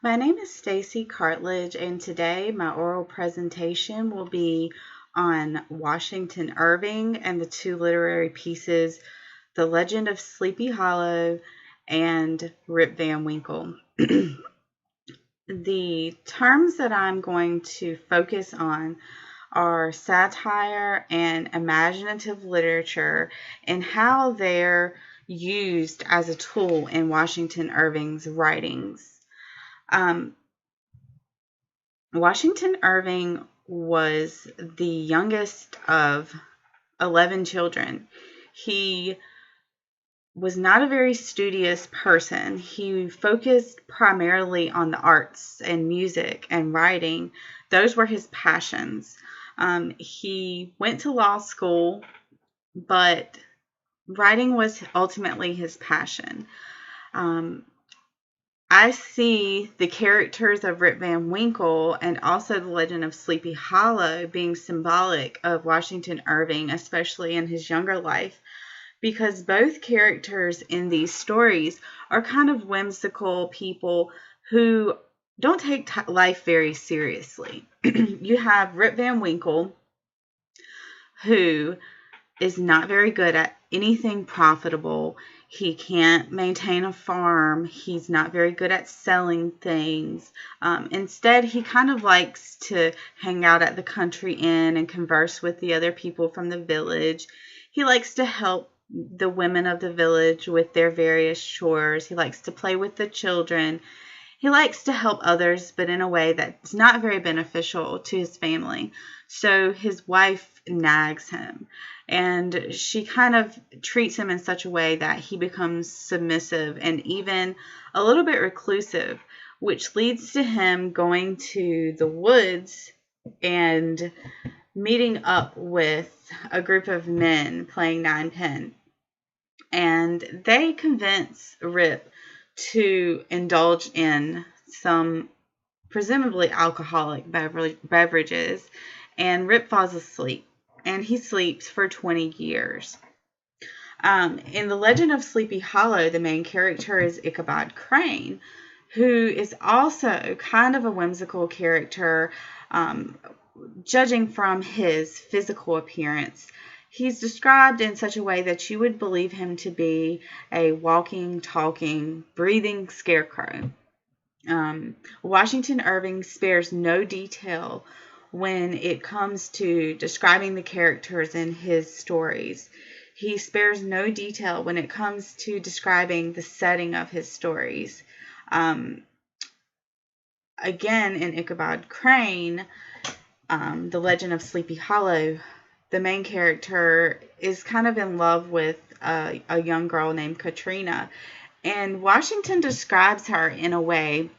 My name is Stacy Cartledge, and today my oral presentation will be on Washington Irving and the two literary pieces, The Legend of Sleepy Hollow and Rip Van Winkle. The terms that I'm going to focus on are satire and imaginative literature and how they're used as a tool in Washington Irving's writings. Um, Washington Irving was the youngest of 11 children. He was not a very studious person. He focused primarily on the arts and music and writing. Those were his passions. He went to law school, but writing was ultimately his passion. Um, I see the characters of Rip Van Winkle and also the Legend of Sleepy Hollow being symbolic of Washington Irving, especially in his younger life, because both characters in these stories are kind of whimsical people who don't take life very seriously. You have Rip Van Winkle, who is not very good at anything profitable. He can't maintain a farm. He's not very good at selling things. Instead, he kind of likes to hang out at the country inn and converse with the other people from the village. He likes to help the women of the village with their various chores. He likes to play with the children. He likes to help others, but in a way that's not very beneficial to his family. So his wife nags him, and she kind of treats him in such a way that he becomes submissive and even a little bit reclusive, which leads to him going to the woods and meeting up with a group of men playing ninepin. And they convince Rip to indulge in some presumably alcoholic beverages, and Rip falls asleep, and he sleeps for 20 years. In The Legend of Sleepy Hollow, the main character is Ichabod Crane, who is also kind of a whimsical character, judging from his physical appearance. He's described in such a way that you would believe him to be a walking, talking, breathing scarecrow. Washington Irving spares no detail when it comes to describing the characters in his stories. He spares no detail when it comes to describing the setting of his stories. Again, in Ichabod Crane, The Legend of Sleepy Hollow, the main character is kind of in love with a young girl named Katrina. And Washington describes her in a way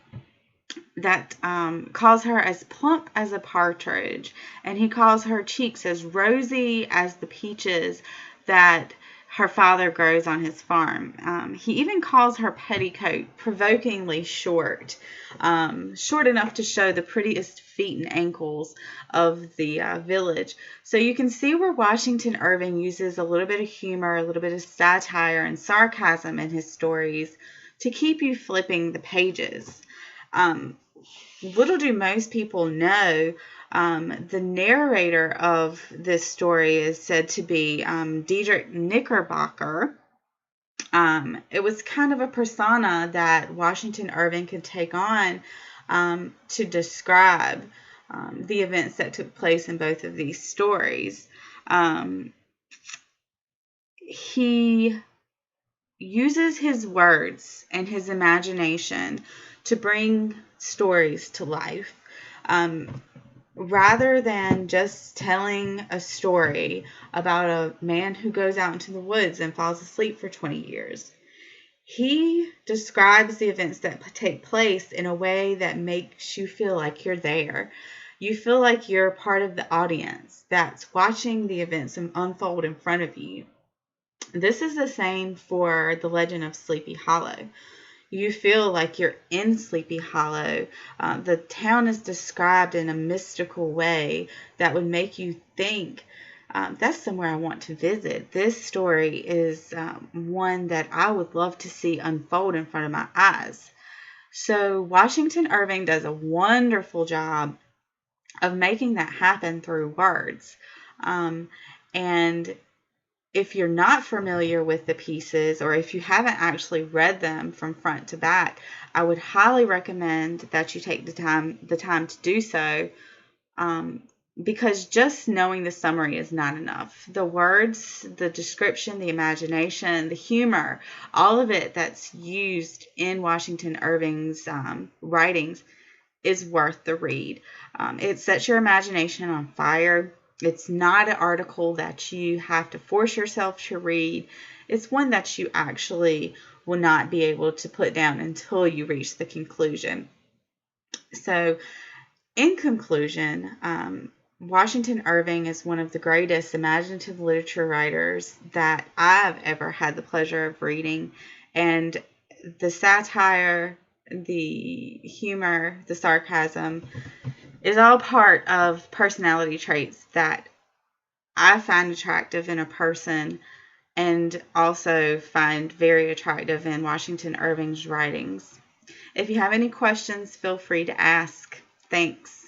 that calls her as plump as a partridge, and he calls her cheeks as rosy as the peaches that her father grows on his farm. He even calls her petticoat provokingly short, short enough to show the prettiest feet and ankles of the village. So you can see where Washington Irving uses a little bit of humor, a little bit of satire and sarcasm in his stories to keep you flipping the pages. Little do most people know, the narrator of this story is said to be Diedrich Knickerbocker. It was kind of a persona that Washington Irving could take on to describe the events that took place in both of these stories. He uses his words and his imagination to bring stories to life. Rather than just telling a story about a man who goes out into the woods and falls asleep for 20 years, he describes the events that take place in a way that makes you feel like you're there. You feel like you're part of the audience that's watching the events unfold in front of you. This is the same for The Legend of Sleepy Hollow. You feel like you're in Sleepy Hollow. The town is described in a mystical way that would make you think, that's somewhere I want to visit. This story is one that I would love to see unfold in front of my eyes. So Washington Irving does a wonderful job of making that happen through words. And if you're not familiar with the pieces, or if you haven't actually read them from front to back, I would highly recommend that you take the time to do so, because just knowing the summary is not enough. The words, the description, the imagination, the humor, all of it that's used in Washington Irving's writings is worth the read. It sets your imagination on fire. It's not an article that you have to force yourself to read. It's one that you actually will not be able to put down until you reach the conclusion. So, in conclusion, Washington Irving is one of the greatest imaginative literature writers that I've ever had the pleasure of reading. And the satire, the humor, the sarcasm is all part of personality traits that I find attractive in a person, and also find very attractive in Washington Irving's writings. If you have any questions, feel free to ask. Thanks.